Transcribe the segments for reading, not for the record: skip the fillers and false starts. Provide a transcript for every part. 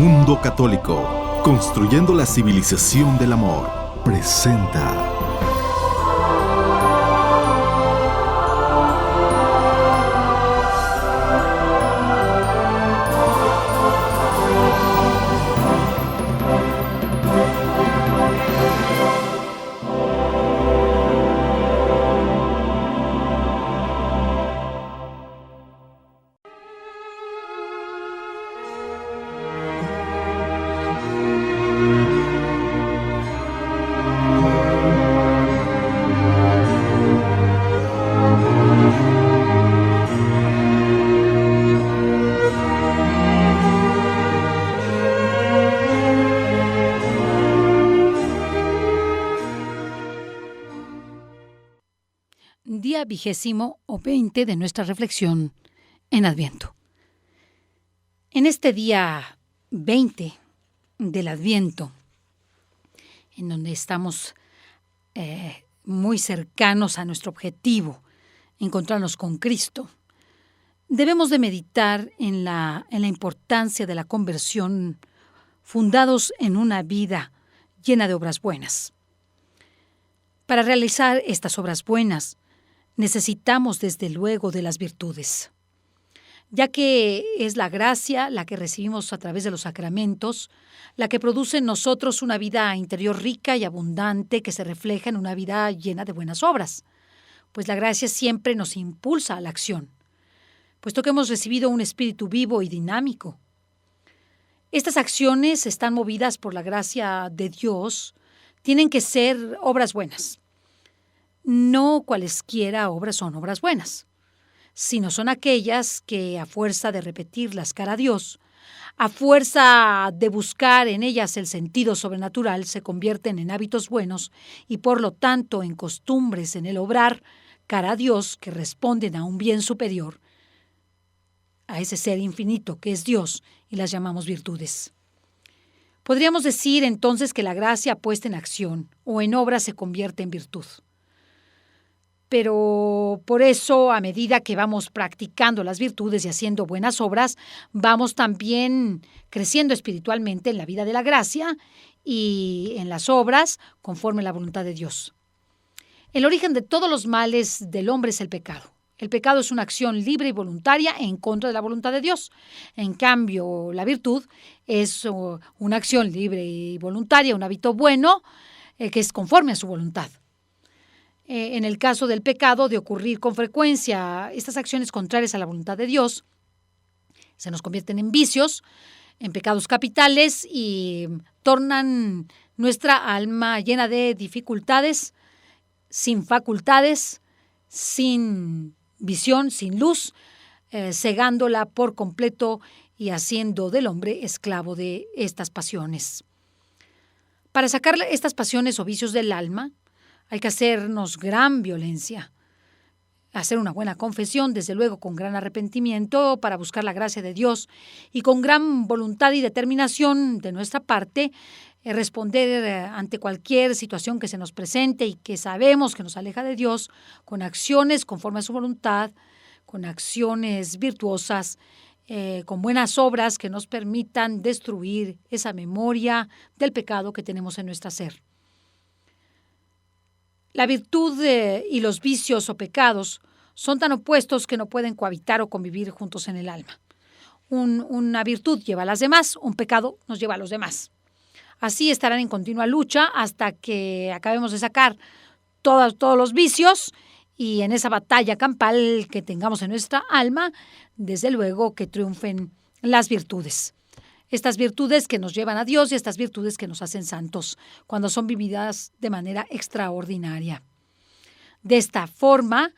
Mundo Católico, construyendo la civilización del amor, presenta día 20 de nuestra reflexión en Adviento. En este día 20 del Adviento, en donde estamos muy cercanos a nuestro objetivo, encontrarnos con Cristo, debemos de meditar en la importancia de la conversión, fundados en una vida llena de obras buenas. Para realizar estas obras buenas, necesitamos desde luego de las virtudes, ya que es la gracia la que recibimos a través de los sacramentos, la que produce en nosotros una vida interior rica y abundante que se refleja en una vida llena de buenas obras, pues la gracia siempre nos impulsa a la acción, puesto que hemos recibido un espíritu vivo y dinámico. Estas acciones están movidas por la gracia de Dios, tienen que ser obras buenas. No cualesquiera obras son obras buenas, sino son aquellas que a fuerza de repetirlas cara a Dios, a fuerza de buscar en ellas el sentido sobrenatural, se convierten en hábitos buenos y por lo tanto en costumbres en el obrar cara a Dios que responden a un bien superior, a ese ser infinito que es Dios, y las llamamos virtudes. Podríamos decir entonces que la gracia puesta en acción o en obra se convierte en virtud. Pero por eso, a medida que vamos practicando las virtudes y haciendo buenas obras, vamos también creciendo espiritualmente en la vida de la gracia y en las obras conforme a la voluntad de Dios. El origen de todos los males del hombre es el pecado. El pecado es una acción libre y voluntaria en contra de la voluntad de Dios. En cambio, la virtud es una acción libre y voluntaria, un hábito bueno que es conforme a su voluntad. En el caso del pecado, de ocurrir con frecuencia estas acciones contrarias a la voluntad de Dios, se nos convierten en vicios, en pecados capitales y tornan nuestra alma llena de dificultades, sin facultades, sin visión, sin luz, cegándola por completo y haciendo del hombre esclavo de estas pasiones. Para sacar estas pasiones o vicios del alma, hay que hacernos gran violencia, hacer una buena confesión, desde luego con gran arrepentimiento para buscar la gracia de Dios y con gran voluntad y determinación de nuestra parte, responder ante cualquier situación que se nos presente y que sabemos que nos aleja de Dios, con acciones conforme a su voluntad, con acciones virtuosas, con buenas obras que nos permitan destruir esa memoria del pecado que tenemos en nuestro ser. La virtud y los vicios o pecados son tan opuestos que no pueden cohabitar o convivir juntos en el alma. Una virtud lleva a las demás, un pecado nos lleva a los demás. Así estarán en continua lucha hasta que acabemos de sacar todos los vicios y en esa batalla campal que tengamos en nuestra alma, desde luego que triunfen las virtudes. Estas virtudes que nos llevan a Dios y estas virtudes que nos hacen santos cuando son vividas de manera extraordinaria. De esta forma,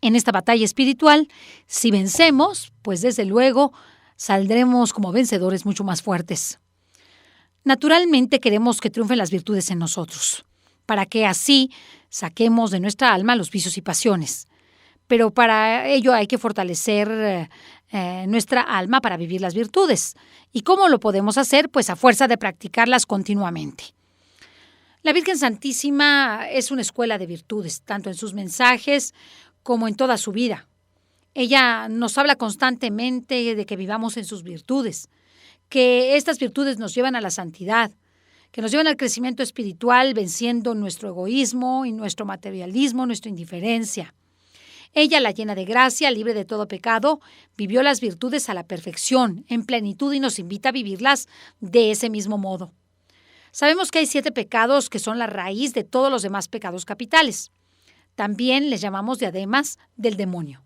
en esta batalla espiritual, si vencemos, pues desde luego saldremos como vencedores mucho más fuertes. Naturalmente queremos que triunfen las virtudes en nosotros, para que así saquemos de nuestra alma los vicios y pasiones. Pero para ello hay que fortalecer nuestra alma para vivir las virtudes. ¿Y cómo lo podemos hacer? Pues a fuerza de practicarlas continuamente. La Virgen Santísima es una escuela de virtudes, tanto en sus mensajes como en toda su vida. Ella nos habla constantemente de que vivamos en sus virtudes, que estas virtudes nos llevan a la santidad, que nos llevan al crecimiento espiritual, venciendo nuestro egoísmo y nuestro materialismo, nuestra indiferencia. Ella, la llena de gracia, libre de todo pecado, vivió las virtudes a la perfección, en plenitud, y nos invita a vivirlas de ese mismo modo. Sabemos que hay 7 pecados que son la raíz de todos los demás pecados capitales. También les llamamos diademas del demonio.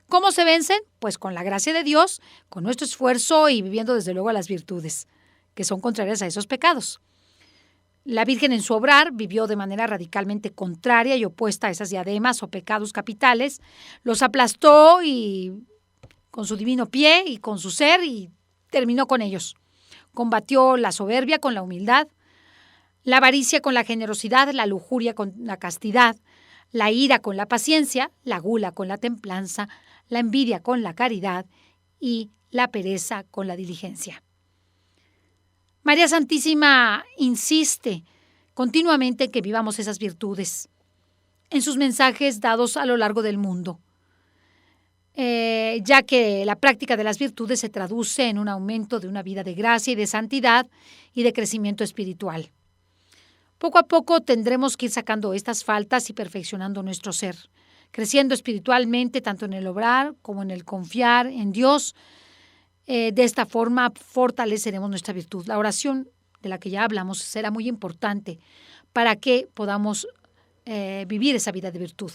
¿Cómo se vencen? Pues con la gracia de Dios, con nuestro esfuerzo y viviendo desde luego las virtudes, que son contrarias a esos pecados. La Virgen en su obrar vivió de manera radicalmente contraria y opuesta a esas diademas o pecados capitales, los aplastó y con su divino pie y con su ser y terminó con ellos. Combatió la soberbia con la humildad, la avaricia con la generosidad, la lujuria con la castidad, la ira con la paciencia, la gula con la templanza, la envidia con la caridad y la pereza con la diligencia. María Santísima insiste continuamente en que vivamos esas virtudes en sus mensajes dados a lo largo del mundo, ya que la práctica de las virtudes se traduce en un aumento de una vida de gracia y de santidad y de crecimiento espiritual. Poco a poco tendremos que ir sacando estas faltas y perfeccionando nuestro ser, creciendo espiritualmente tanto en el obrar como en el confiar en Dios. De esta forma fortaleceremos nuestra virtud. La oración de la que ya hablamos será muy importante para que podamos vivir esa vida de virtud.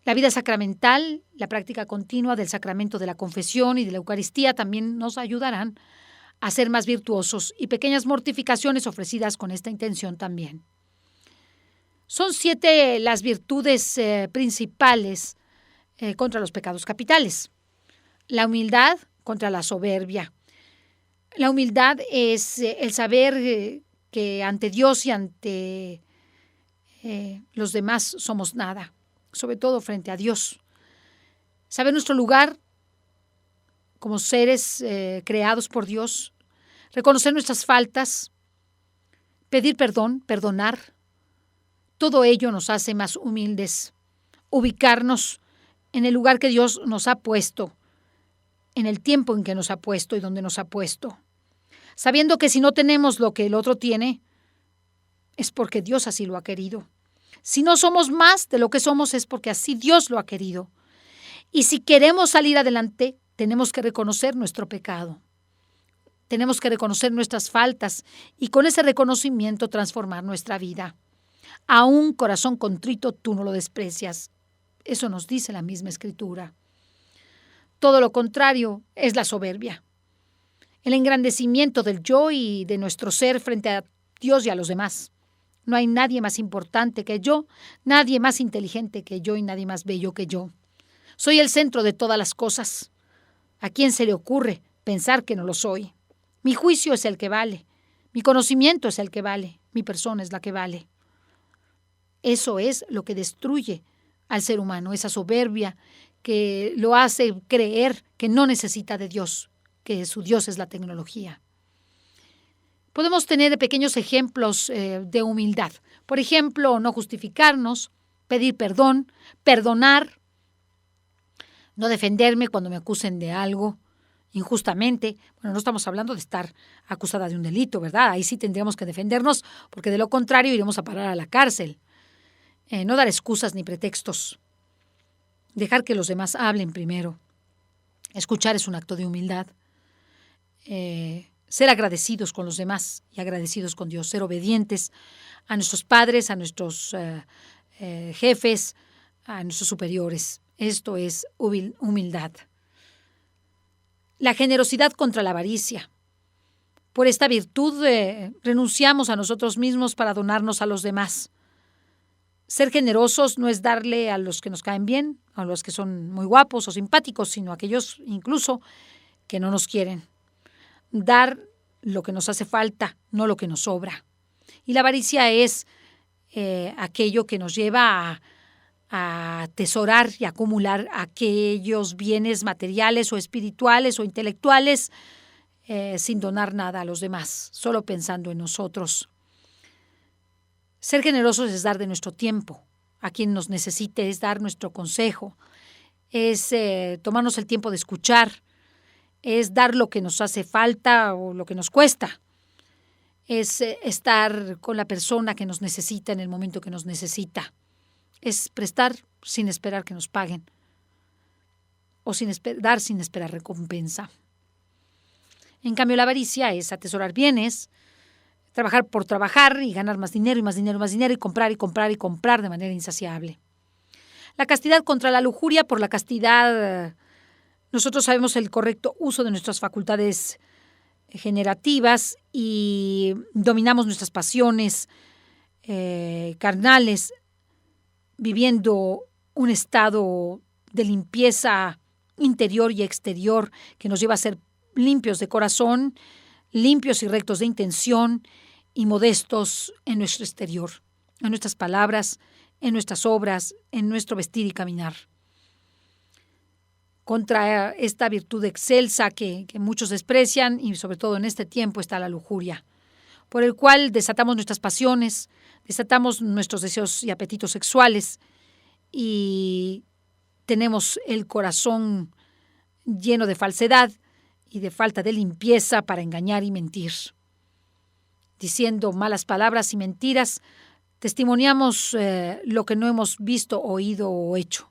La vida sacramental, la práctica continua del sacramento de la confesión y de la Eucaristía también nos ayudarán a ser más virtuosos, y pequeñas mortificaciones ofrecidas con esta intención también. Son 7 las virtudes principales contra los pecados capitales. La humildad contra la soberbia. La humildad es el saber que ante Dios y ante los demás somos nada, sobre todo frente a Dios. Saber nuestro lugar como seres creados por Dios, reconocer nuestras faltas, pedir perdón, perdonar. Todo ello nos hace más humildes. Ubicarnos en el lugar que Dios nos ha puesto, en el tiempo en que nos ha puesto y donde nos ha puesto. Sabiendo que si no tenemos lo que el otro tiene, es porque Dios así lo ha querido. Si no somos más de lo que somos, es porque así Dios lo ha querido. Y si queremos salir adelante, tenemos que reconocer nuestro pecado. Tenemos que reconocer nuestras faltas y con ese reconocimiento transformar nuestra vida. A un corazón contrito tú no lo desprecias. Eso nos dice la misma Escritura. Todo lo contrario es la soberbia, el engrandecimiento del yo y de nuestro ser frente a Dios y a los demás. No hay nadie más importante que yo, nadie más inteligente que yo y nadie más bello que yo. Soy el centro de todas las cosas. ¿A quién se le ocurre pensar que no lo soy? Mi juicio es el que vale, mi conocimiento es el que vale, mi persona es la que vale. Eso es lo que destruye al ser humano, esa soberbia que lo hace creer que no necesita de Dios, que su Dios es la tecnología. Podemos tener pequeños ejemplos de humildad. Por ejemplo, no justificarnos, pedir perdón, perdonar, no defenderme cuando me acusen de algo injustamente. Bueno, no estamos hablando de estar acusada de un delito, ¿verdad? Ahí sí tendríamos que defendernos, porque de lo contrario iremos a parar a la cárcel. No dar excusas ni pretextos. Dejar que los demás hablen primero. Escuchar es un acto de humildad. Ser agradecidos con los demás y agradecidos con Dios. Ser obedientes a nuestros padres, a nuestros jefes, a nuestros superiores. Esto es humildad. La generosidad contra la avaricia. Por esta virtud renunciamos a nosotros mismos para donarnos a los demás. Ser generosos no es darle a los que nos caen bien, a los que son muy guapos o simpáticos, sino a aquellos incluso que no nos quieren. Dar lo que nos hace falta, no lo que nos sobra. Y la avaricia es aquello que nos lleva a atesorar y acumular aquellos bienes materiales o espirituales o intelectuales sin donar nada a los demás, solo pensando en nosotros. Ser generosos es dar de nuestro tiempo a quien nos necesite, es dar nuestro consejo, es tomarnos el tiempo de escuchar, es dar lo que nos hace falta o lo que nos cuesta. Es estar con la persona que nos necesita en el momento que nos necesita. Es prestar sin esperar que nos paguen o dar sin esperar recompensa. En cambio, la avaricia es atesorar bienes, trabajar por trabajar y ganar más dinero y más dinero y más dinero y comprar y comprar y comprar de manera insaciable. La castidad contra la lujuria. Por la castidad, nosotros sabemos el correcto uso de nuestras facultades generativas y dominamos nuestras pasiones carnales, viviendo un estado de limpieza interior y exterior que nos lleva a ser limpios de corazón, limpios y rectos de intención y modestos en nuestro exterior, en nuestras palabras, en nuestras obras, en nuestro vestir y caminar. Contra esta virtud excelsa que muchos desprecian y sobre todo en este tiempo está la lujuria, por el cual desatamos nuestras pasiones, desatamos nuestros deseos y apetitos sexuales y tenemos el corazón lleno de falsedad y de falta de limpieza para engañar y mentir. Diciendo malas palabras y mentiras, testimoniamos lo que no hemos visto, oído o hecho.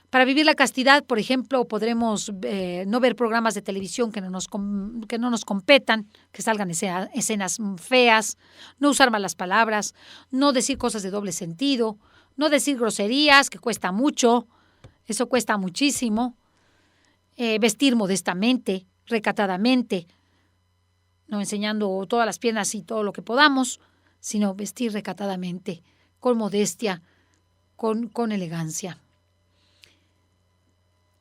Para vivir la castidad, por ejemplo, podremos no ver programas de televisión que no nos competan, que salgan escenas feas, no usar malas palabras, no decir cosas de doble sentido, no decir groserías, que cuesta mucho, eso cuesta muchísimo, vestir modestamente, recatadamente, no enseñando todas las piernas y todo lo que podamos, sino vestir recatadamente, con modestia, con elegancia.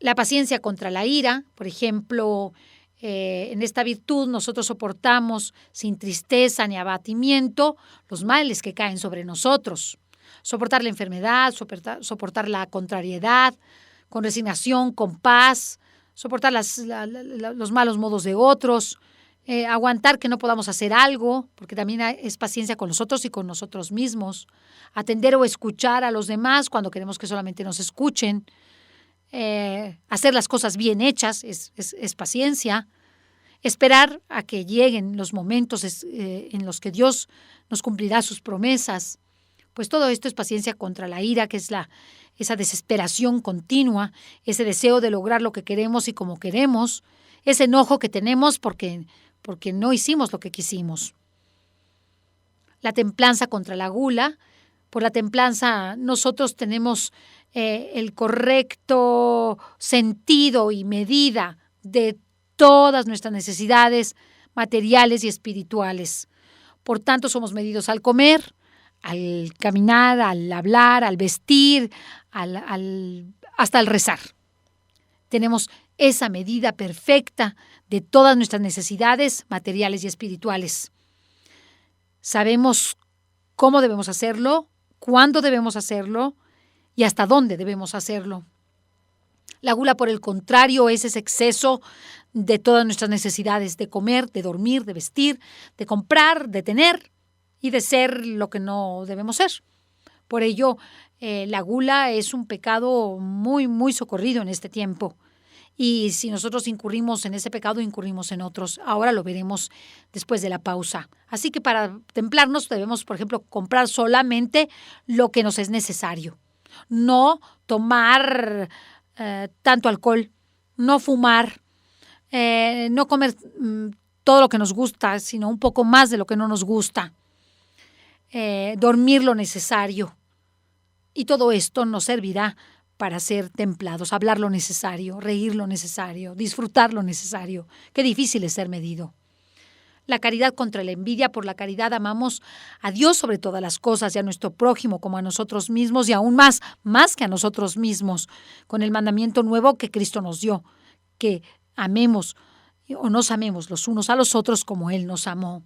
La paciencia contra la ira, por ejemplo, en esta virtud nosotros soportamos sin tristeza ni abatimiento los males que caen sobre nosotros. Soportar la enfermedad, soportar la contrariedad, con resignación, con paz, soportar los malos modos de otros, aguantar que no podamos hacer algo, porque también es paciencia con los otros y con nosotros mismos. Atender o escuchar a los demás cuando queremos que solamente nos escuchen. Hacer las cosas bien hechas es paciencia. Esperar a que lleguen los momentos en los que Dios nos cumplirá sus promesas. Pues todo esto es paciencia contra la ira, que es esa desesperación continua, ese deseo de lograr lo que queremos y como queremos, ese enojo que tenemos porque no hicimos lo que quisimos. La templanza contra la gula. Por la templanza nosotros tenemos el correcto sentido y medida de todas nuestras necesidades materiales y espirituales. Por tanto, somos medidos al comer, al caminar, al hablar, al vestir, hasta al rezar. Tenemos esa medida perfecta de todas nuestras necesidades materiales y espirituales. Sabemos cómo debemos hacerlo, cuándo debemos hacerlo y hasta dónde debemos hacerlo. La gula, por el contrario, es ese exceso de todas nuestras necesidades, de comer, de dormir, de vestir, de comprar, de tener y de ser lo que no debemos ser. Por ello, la gula es un pecado muy, muy socorrido en este tiempo. Y si nosotros incurrimos en ese pecado, incurrimos en otros. Ahora lo veremos después de la pausa. Así que para templarnos debemos, por ejemplo, comprar solamente lo que nos es necesario. No tomar tanto alcohol, no fumar, no comer todo lo que nos gusta, sino un poco más de lo que no nos gusta. Dormir lo necesario. Y todo esto nos servirá para ser templados, hablar lo necesario, reír lo necesario, disfrutar lo necesario. Qué difícil es ser medido. La caridad contra la envidia. Por la caridad amamos a Dios sobre todas las cosas y a nuestro prójimo como a nosotros mismos y aún más que a nosotros mismos, con el mandamiento nuevo que Cristo nos dio, que amemos o nos amemos los unos a los otros como Él nos amó.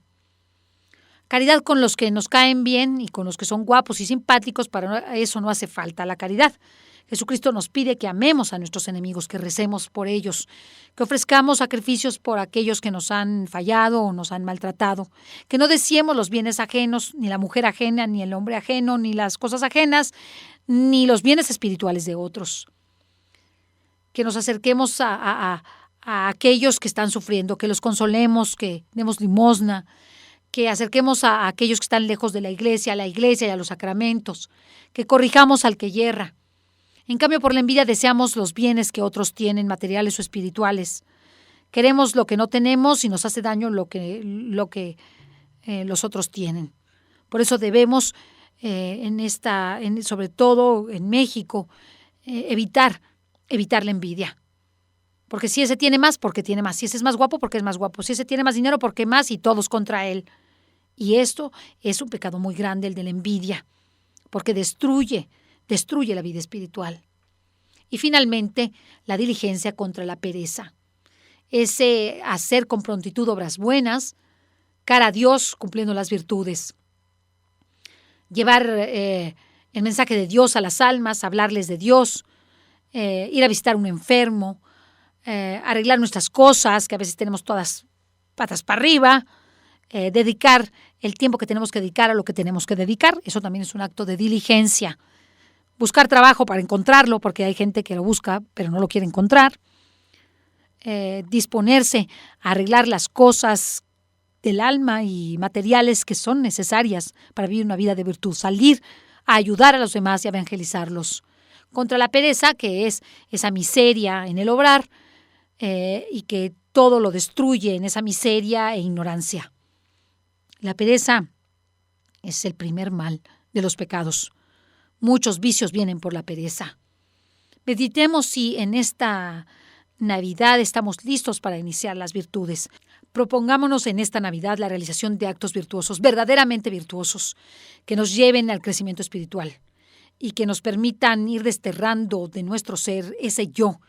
Caridad con los que nos caen bien y con los que son guapos y simpáticos. Para eso no hace falta la caridad. Jesucristo nos pide que amemos a nuestros enemigos, que recemos por ellos, que ofrezcamos sacrificios por aquellos que nos han fallado o nos han maltratado, que no deseemos los bienes ajenos, ni la mujer ajena, ni el hombre ajeno, ni las cosas ajenas, ni los bienes espirituales de otros. Que nos acerquemos a a aquellos que están sufriendo, que los consolemos, que demos limosna, que acerquemos a aquellos que están lejos de la iglesia y a los sacramentos, que corrijamos al que yerra. En cambio, por la envidia deseamos los bienes que otros tienen, materiales o espirituales. Queremos lo que no tenemos y nos hace daño lo que los otros tienen. Por eso debemos, sobre todo en México, evitar la envidia. Porque si ese tiene más, porque tiene más. Si ese es más guapo, porque es más guapo. Si ese tiene más dinero, porque más, y todos contra él. Y esto es un pecado muy grande, el de la envidia, porque destruye la vida espiritual. Y finalmente, la diligencia contra la pereza. Ese hacer con prontitud obras buenas, cara a Dios cumpliendo las virtudes. Llevar el mensaje de Dios a las almas, hablarles de Dios, ir a visitar a un enfermo, arreglar nuestras cosas, que a veces tenemos todas patas para arriba, dedicar el tiempo que tenemos que dedicar a lo que tenemos que dedicar. Eso también es un acto de diligencia. Buscar trabajo para encontrarlo, porque hay gente que lo busca pero no lo quiere encontrar. Disponerse a arreglar las cosas del alma y materiales que son necesarias para vivir una vida de virtud. Salir a ayudar a los demás y a evangelizarlos. Contra la pereza, que es esa miseria en el obrar, y que todo lo destruye en esa miseria e ignorancia. La pereza es el primer mal de los pecados. Muchos vicios vienen por la pereza. Meditemos si en esta Navidad estamos listos para iniciar las virtudes. Propongámonos en esta Navidad la realización de actos virtuosos, verdaderamente virtuosos, que nos lleven al crecimiento espiritual y que nos permitan ir desterrando de nuestro ser ese yo,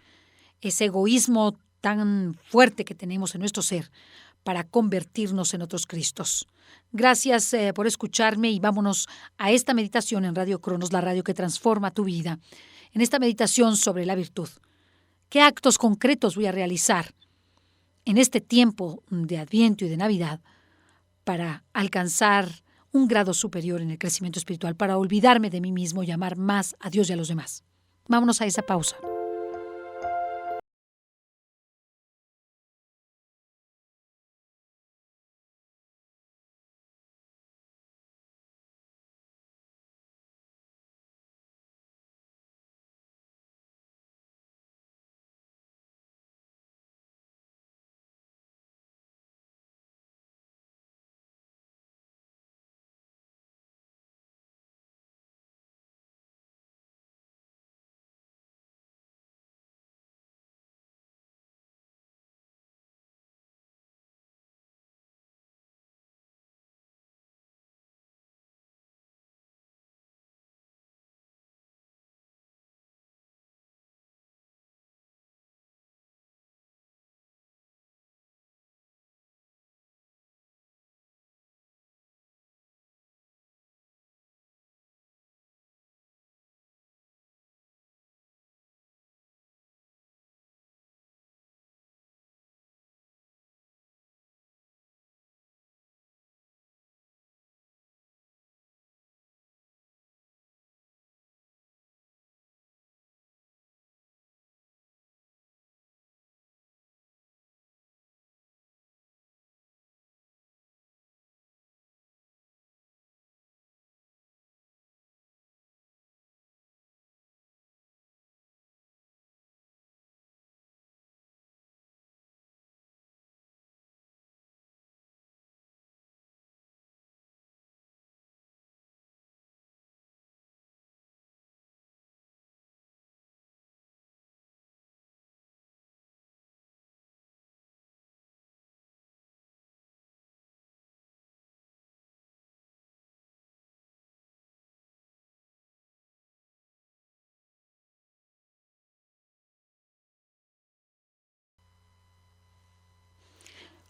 ese egoísmo tan fuerte que tenemos en nuestro ser, para convertirnos en otros Cristos. Gracias por escucharme y vámonos a esta meditación en Radio Cronos, la radio que transforma tu vida. En esta meditación sobre la virtud, ¿qué actos concretos voy a realizar en este tiempo de Adviento y de Navidad para alcanzar un grado superior en el crecimiento espiritual, para olvidarme de mí mismo y amar más a Dios y a los demás? Vámonos a esa pausa.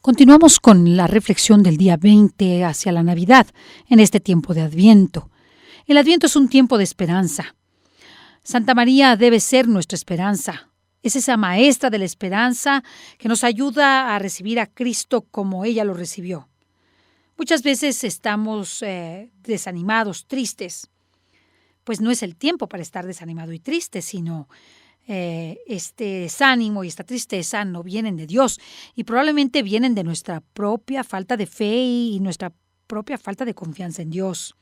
Continuamos con la reflexión del día 20 hacia la Navidad, en este tiempo de Adviento. El Adviento es un tiempo de esperanza. Santa María debe ser nuestra esperanza. Es esa maestra de la esperanza que nos ayuda a recibir a Cristo como ella lo recibió. Muchas veces estamos desanimados, tristes. Pues no es el tiempo para estar desanimado y triste, sino este desánimo y esta tristeza no vienen de Dios y probablemente vienen de nuestra propia falta de fe y nuestra propia falta de confianza en Dios.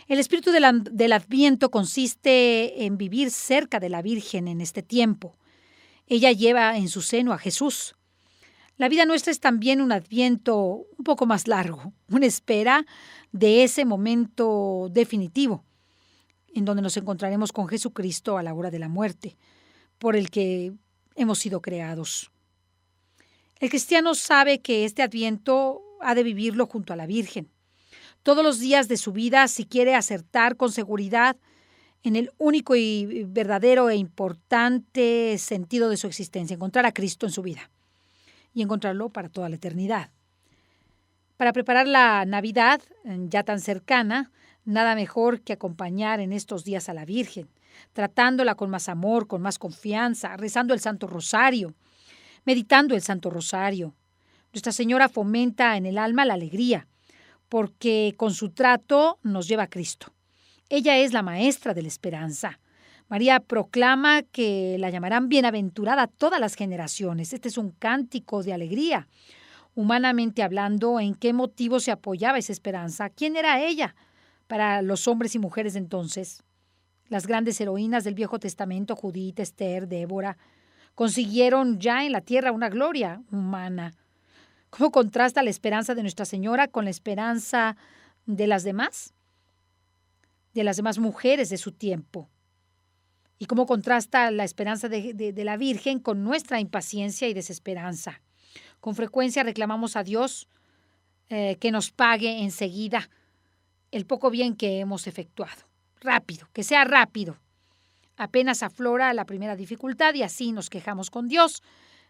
El espíritu del Adviento consiste en vivir cerca de la Virgen en este tiempo. Ella lleva en su seno a Jesús. La vida nuestra es también un Adviento un poco más largo, una espera de ese momento definitivo, en donde nos encontraremos con Jesucristo a la hora de la muerte, por el que hemos sido creados. El cristiano sabe que este Adviento ha de vivirlo junto a la Virgen. Todos los días de su vida, si quiere acertar con seguridad en el único y verdadero e importante sentido de su existencia, encontrar a Cristo en su vida y encontrarlo para toda la eternidad. Para preparar la Navidad, ya tan cercana, nada mejor que acompañar en estos días a la Virgen, tratándola con más amor, con más confianza, rezando el Santo Rosario, meditando el Santo Rosario. Nuestra Señora fomenta en el alma la alegría, porque con su trato nos lleva a Cristo. Ella es la maestra de la esperanza. María proclama que la llamarán bienaventurada todas las generaciones. Este es un cántico de alegría. Humanamente hablando, ¿en qué motivo se apoyaba esa esperanza? ¿Quién era ella para los hombres y mujeres de entonces? Las grandes heroínas del Viejo Testamento, Judith, Esther, Débora, consiguieron ya en la tierra una gloria humana. ¿Cómo contrasta la esperanza de Nuestra Señora con la esperanza de las demás mujeres de su tiempo? ¿Y cómo contrasta la esperanza de la Virgen con nuestra impaciencia y desesperanza? Con frecuencia reclamamos a Dios que nos pague enseguida el poco bien que hemos efectuado. Rápido, que sea rápido. Apenas aflora la primera dificultad y así nos quejamos con Dios.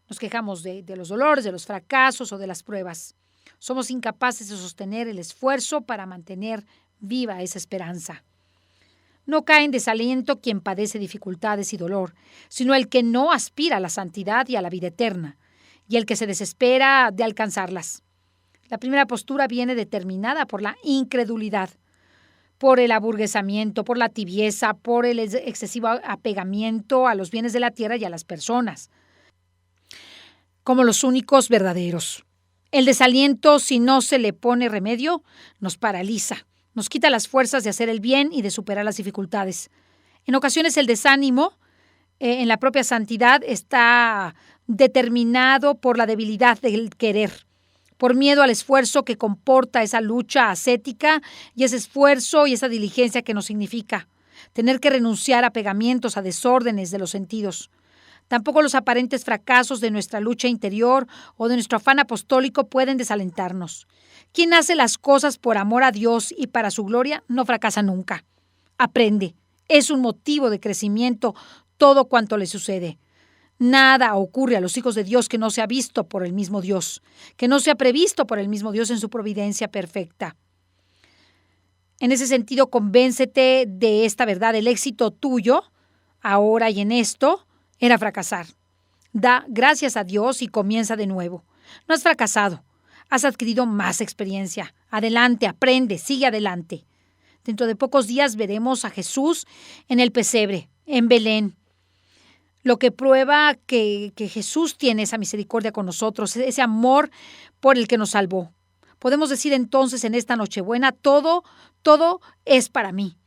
Nos quejamos de los dolores, de los fracasos o de las pruebas. Somos incapaces de sostener el esfuerzo para mantener viva esa esperanza. No cae en desaliento quien padece dificultades y dolor, sino el que no aspira a la santidad y a la vida eterna, y el que se desespera de alcanzarlas. La primera postura viene determinada por la incredulidad, por el aburguesamiento, por la tibieza, por el excesivo apegamiento a los bienes de la tierra y a las personas, como los únicos verdaderos. El desaliento, si no se le pone remedio, nos paraliza, nos quita las fuerzas de hacer el bien y de superar las dificultades. En ocasiones el desánimo en la propia santidad está determinado por la debilidad del querer, por miedo al esfuerzo que comporta esa lucha ascética y ese esfuerzo y esa diligencia que nos significa tener que renunciar a pegamientos, a desórdenes de los sentidos. Tampoco los aparentes fracasos de nuestra lucha interior o de nuestro afán apostólico pueden desalentarnos. Quien hace las cosas por amor a Dios y para su gloria no fracasa nunca. Aprende. Es un motivo de crecimiento todo cuanto le sucede. Nada ocurre a los hijos de Dios que no sea visto por el mismo Dios, que no sea previsto por el mismo Dios en su providencia perfecta. En ese sentido, convéncete de esta verdad. El éxito tuyo, ahora y en esto, era fracasar. Da gracias a Dios y comienza de nuevo. No has fracasado. Has adquirido más experiencia. Adelante, aprende, sigue adelante. Dentro de pocos días veremos a Jesús en el pesebre, en Belén. Lo que prueba que Jesús tiene esa misericordia con nosotros, ese amor por el que nos salvó. Podemos decir entonces en esta Nochebuena, todo es para mí.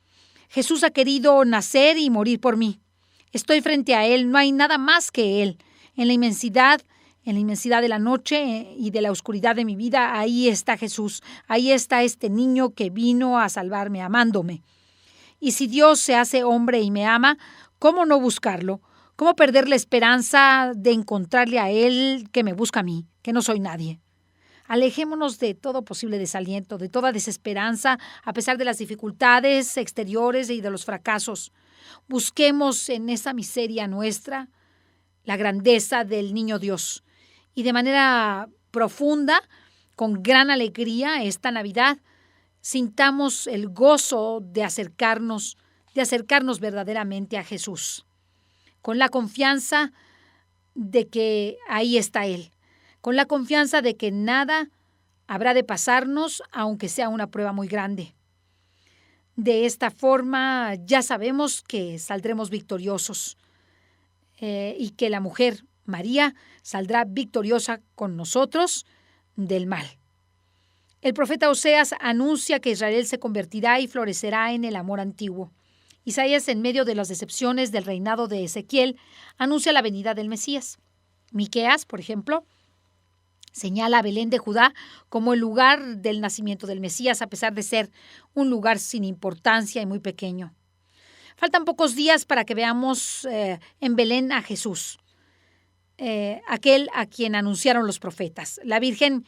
Jesús ha querido nacer y morir por mí. Estoy frente a Él, no hay nada más que Él. En la inmensidad de la noche y de la oscuridad de mi vida, ahí está Jesús. Ahí está este niño que vino a salvarme, amándome. Y si Dios se hace hombre y me ama, ¿cómo no buscarlo? ¿Cómo perder la esperanza de encontrarle a Él que me busca a mí, que no soy nadie? Alejémonos de todo posible desaliento, de toda desesperanza, a pesar de las dificultades exteriores y de los fracasos. Busquemos en esa miseria nuestra la grandeza del niño Dios. Y de manera profunda, con gran alegría, esta Navidad, sintamos el gozo de acercarnos verdaderamente a Jesús, con la confianza de que ahí está Él, con la confianza de que nada habrá de pasarnos, aunque sea una prueba muy grande. De esta forma ya sabemos que saldremos victoriosos. y que la mujer, María, saldrá victoriosa con nosotros del mal. El profeta Oseas anuncia que Israel se convertirá y florecerá en el amor antiguo. Isaías, en medio de las decepciones del reinado de Ezequiel, anuncia la venida del Mesías. Miqueas, por ejemplo, señala a Belén de Judá como el lugar del nacimiento del Mesías, a pesar de ser un lugar sin importancia y muy pequeño. Faltan pocos días para que veamos en Belén a Jesús, aquel a quien anunciaron los profetas. La Virgen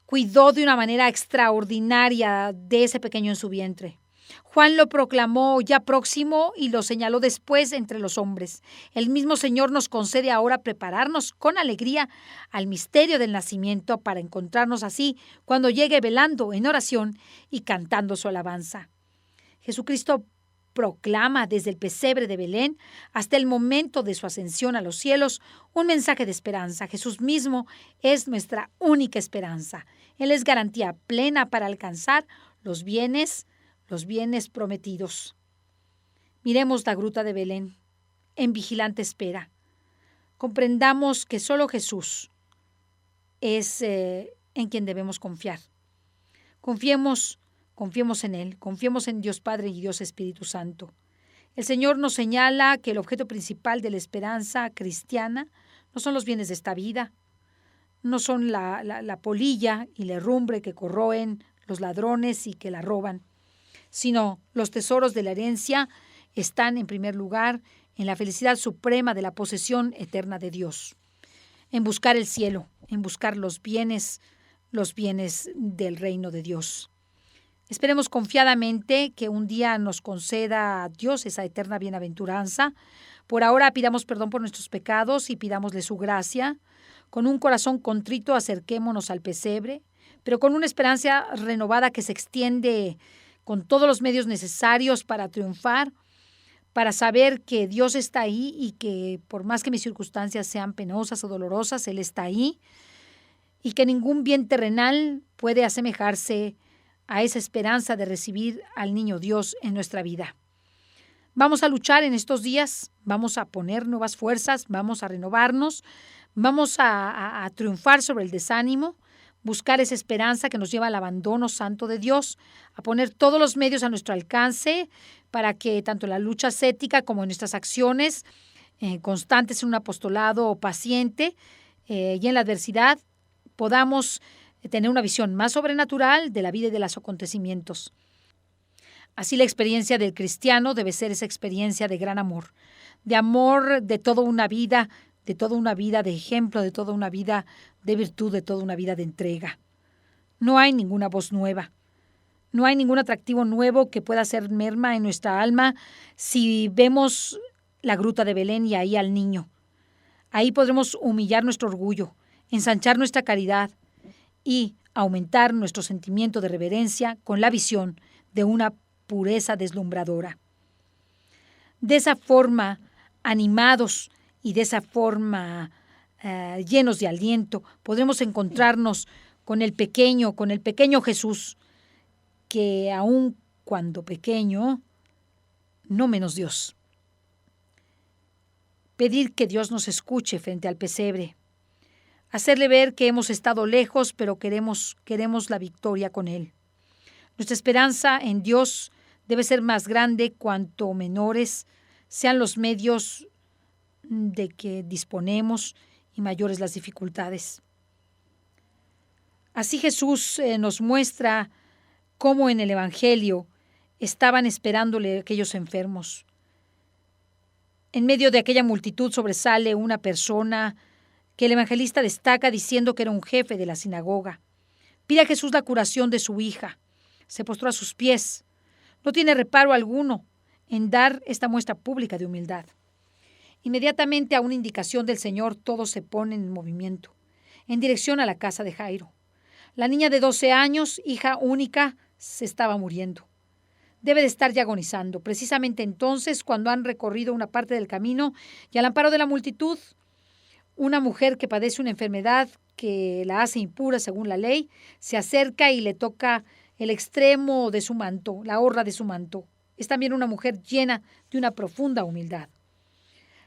cuidó de una manera extraordinaria de ese pequeño en su vientre. Juan lo proclamó ya próximo y lo señaló después entre los hombres. El mismo Señor nos concede ahora prepararnos con alegría al misterio del nacimiento para encontrarnos así cuando llegue velando en oración y cantando su alabanza. Jesucristo proclama desde el pesebre de Belén hasta el momento de su ascensión a los cielos un mensaje de esperanza. Jesús mismo es nuestra única esperanza. Él es garantía plena para alcanzar los bienes prometidos. Miremos la gruta de Belén en vigilante espera. Comprendamos que solo Jesús es en quien debemos confiar. Confiemos en Él, confiemos en Dios Padre y Dios Espíritu Santo. El Señor nos señala que el objeto principal de la esperanza cristiana no son los bienes de esta vida, no son la polilla y la herrumbre que corroen los ladrones y que la roban, sino los tesoros de la herencia están en primer lugar en la felicidad suprema de la posesión eterna de Dios, en buscar el cielo, en buscar los bienes del reino de Dios. Esperemos confiadamente que un día nos conceda a Dios esa eterna bienaventuranza. Por ahora pidamos perdón por nuestros pecados y pidámosle su gracia. Con un corazón contrito acerquémonos al pesebre, pero con una esperanza renovada que se extiende con todos los medios necesarios para triunfar, para saber que Dios está ahí y que por más que mis circunstancias sean penosas o dolorosas, Él está ahí y que ningún bien terrenal puede asemejarse a esa esperanza de recibir al niño Dios en nuestra vida. Vamos a luchar en estos días, vamos a poner nuevas fuerzas, vamos a renovarnos, vamos a triunfar sobre el desánimo, buscar esa esperanza que nos lleva al abandono santo de Dios, a poner todos los medios a nuestro alcance para que tanto en la lucha ascética como en nuestras acciones constantes en un apostolado paciente y en la adversidad podamos tener una visión más sobrenatural de la vida y de los acontecimientos. Así la experiencia del cristiano debe ser esa experiencia de gran amor de toda una vida, de ejemplo, de toda una vida de virtud, de toda una vida de entrega. No hay ninguna voz nueva, no hay ningún atractivo nuevo que pueda hacer merma en nuestra alma si vemos la gruta de Belén y ahí al niño. Ahí podremos humillar nuestro orgullo, ensanchar nuestra caridad y aumentar nuestro sentimiento de reverencia con la visión de una pureza deslumbradora. De esa forma, animados y de esa forma llenos de aliento, podremos encontrarnos con el pequeño Jesús, que aun cuando pequeño, no menos Dios. Pedir que Dios nos escuche frente al pesebre, hacerle ver que hemos estado lejos, pero queremos la victoria con Él. Nuestra esperanza en Dios debe ser más grande cuanto menores sean los medios de que disponemos y mayores las dificultades. Así Jesús nos muestra cómo en el Evangelio estaban esperándole aquellos enfermos. En medio de aquella multitud sobresale una persona que el evangelista destaca diciendo que era un jefe de la sinagoga. Pide a Jesús la curación de su hija. Se postró a sus pies. No tiene reparo alguno en dar esta muestra pública de humildad. Inmediatamente a una indicación del Señor todos se ponen en movimiento, en dirección a la casa de Jairo. La niña de 12 años, hija única, se estaba muriendo. Debe de estar ya agonizando. Precisamente entonces, cuando han recorrido una parte del camino y al amparo de la multitud, una mujer que padece una enfermedad que la hace impura según la ley, se acerca y le toca el extremo de su manto, la orla de su manto. Es también una mujer llena de una profunda humildad.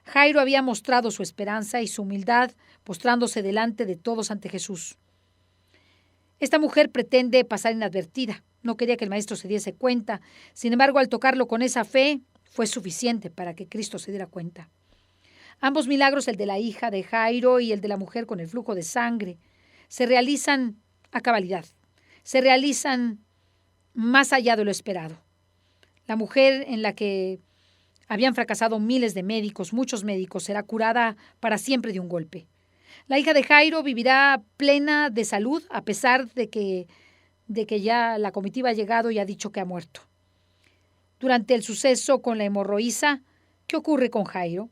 Jairo había mostrado su esperanza y su humildad, postrándose delante de todos ante Jesús. Esta mujer pretende pasar inadvertida. No quería que el maestro se diese cuenta. Sin embargo, al tocarlo con esa fe, fue suficiente para que Cristo se diera cuenta. Ambos milagros, el de la hija de Jairo y el de la mujer con el flujo de sangre, se realizan a cabalidad. Se realizan más allá de lo esperado. La mujer en la que habían fracasado miles de médicos, muchos médicos, será curada para siempre de un golpe. La hija de Jairo vivirá plena de salud a pesar de que ya la comitiva ha llegado y ha dicho que ha muerto. Durante el suceso con la hemorroísa, ¿qué ocurre con Jairo?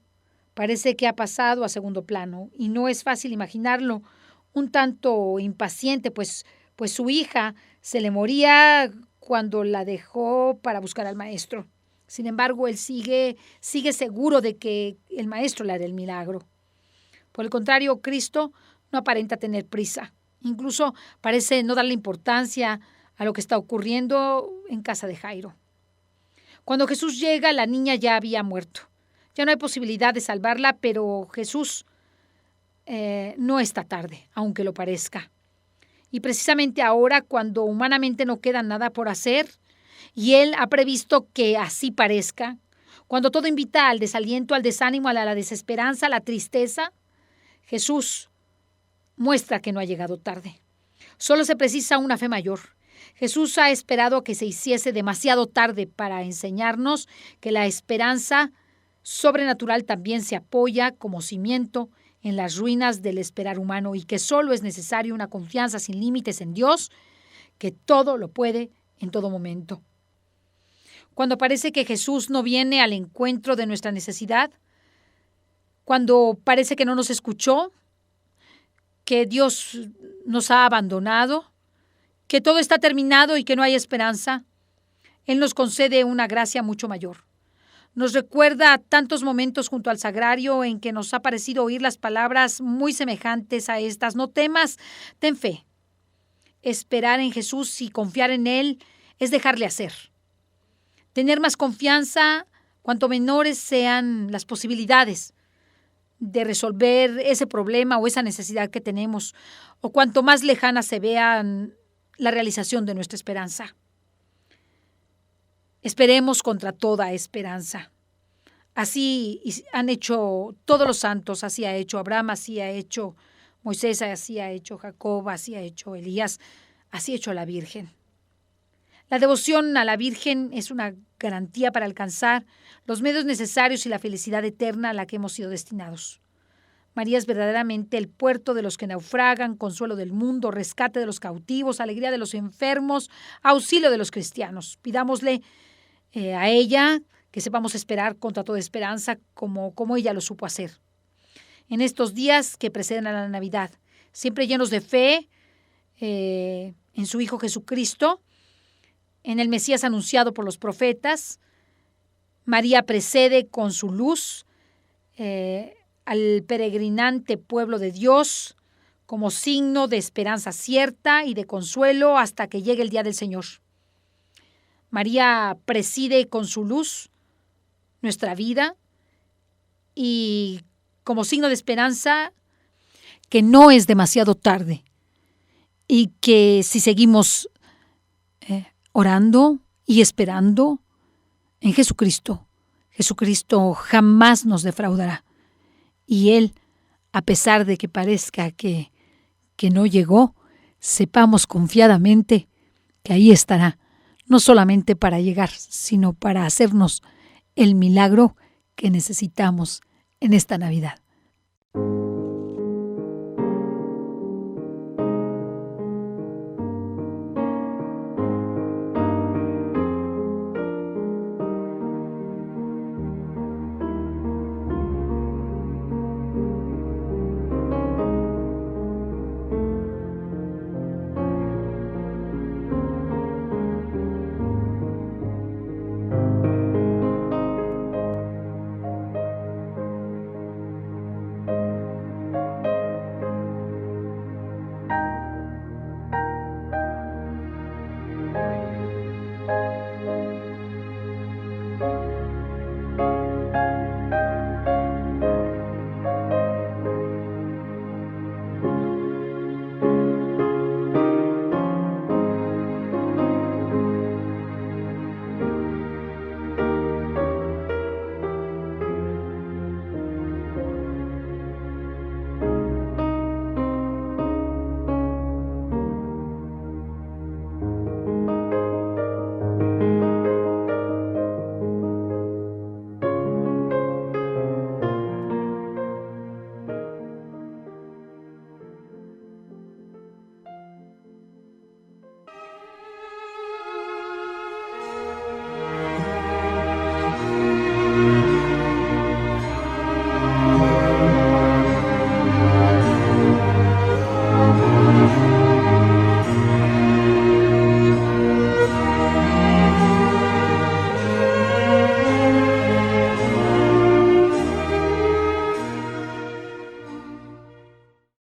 Parece que ha pasado a segundo plano y no es fácil imaginarlo, un tanto impaciente, pues su hija se le moría cuando la dejó para buscar al maestro. Sin embargo, él sigue seguro de que el maestro le hará el milagro. Por el contrario, Cristo no aparenta tener prisa. Incluso parece no darle importancia a lo que está ocurriendo en casa de Jairo. Cuando Jesús llega, la niña ya había muerto. Ya no hay posibilidad de salvarla, pero Jesús no está tarde, aunque lo parezca. Y precisamente ahora, cuando humanamente no queda nada por hacer, y Él ha previsto que así parezca, cuando todo invita al desaliento, al desánimo, a la desesperanza, a la tristeza, Jesús muestra que no ha llegado tarde. Solo se precisa una fe mayor. Jesús ha esperado que se hiciese demasiado tarde para enseñarnos que la esperanza sobrenatural también se apoya como cimiento en las ruinas del esperar humano y que solo es necesario una confianza sin límites en Dios, que todo lo puede en todo momento. Cuando parece que Jesús no viene al encuentro de nuestra necesidad, cuando parece que no nos escuchó, que Dios nos ha abandonado, que todo está terminado y que no hay esperanza, Él nos concede una gracia mucho mayor. Nos recuerda tantos momentos junto al sagrario en que nos ha parecido oír las palabras muy semejantes a estas. No temas, ten fe. Esperar en Jesús y confiar en Él es dejarle hacer. Tener más confianza cuanto menores sean las posibilidades de resolver ese problema o esa necesidad que tenemos, o cuanto más lejana se vea la realización de nuestra esperanza. Esperemos contra toda esperanza. Así han hecho todos los santos, así ha hecho Abraham, así ha hecho Moisés, así ha hecho Jacob, así ha hecho Elías, así ha hecho la Virgen. La devoción a la Virgen es una garantía para alcanzar los medios necesarios y la felicidad eterna a la que hemos sido destinados. María es verdaderamente el puerto de los que naufragan, consuelo del mundo, rescate de los cautivos, alegría de los enfermos, auxilio de los cristianos. Pidámosle a ella que sepamos esperar contra toda esperanza como ella lo supo hacer. En estos días que preceden a la Navidad, siempre llenos de fe en su Hijo Jesucristo, en el Mesías anunciado por los profetas, María precede con su luz al peregrinante pueblo de Dios como signo de esperanza cierta y de consuelo hasta que llegue el día del Señor. María preside con su luz nuestra vida y como signo de esperanza que no es demasiado tarde y que si seguimos orando y esperando en Jesucristo, Jesucristo jamás nos defraudará. Y Él, a pesar de que parezca que no llegó, sepamos confiadamente que ahí estará, no solamente para llegar, sino para hacernos el milagro que necesitamos en esta Navidad.